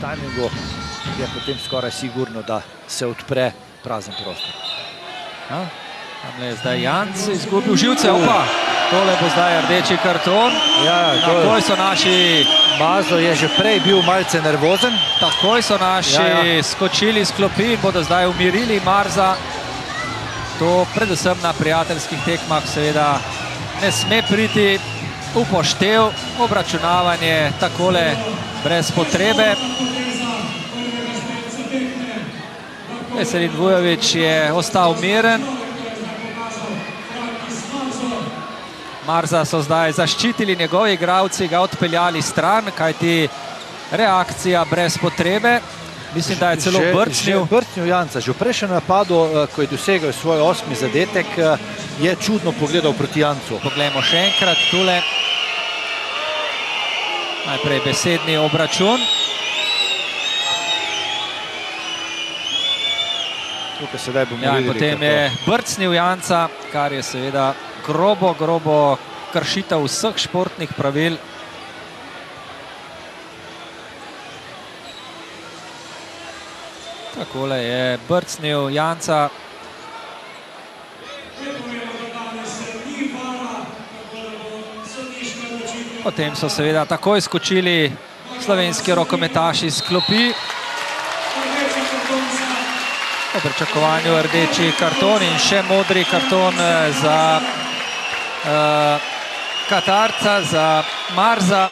Tajmingu je potem skoraj sigurno, da se odpre prazen prostor. Tam je zdaj Janc izgubil živce. Opa, tole bo zdaj rdeči karton. Takoj so naši... Mazo je že prej bil malce nervozen. Takoj so naši skočili iz klopi in bodo zdaj umirili Marza. To predvsem na prijateljskih tekmah seveda ne sme priti v poštev. Obračunavanje takole brez potrebe. Veselin Vujović je ostal miren. Marza so zdaj zaščitili njegovi igralci, ga odpeljali stran, kajti reakcija brez potrebe. Mislim, da je celo brcnil. Že brcnil Janca. Že v prejšnjem napadu, ko je dosegel svoj 8. zadetek, je čudno pogledal proti Jancu. Poglejmo še enkrat tule. Najprej besedni obračun. Tukaj sedaj bomo videli. Potem je brcnil Janca, kar je seveda grobo kršitev vseh športnih pravil. Takole je brcnil Janca. Potem so seveda takoj skočili slovenski rokometaši iz klopi. Po pričakovanju rdeči karton in še modri karton za Katarca, za Marza.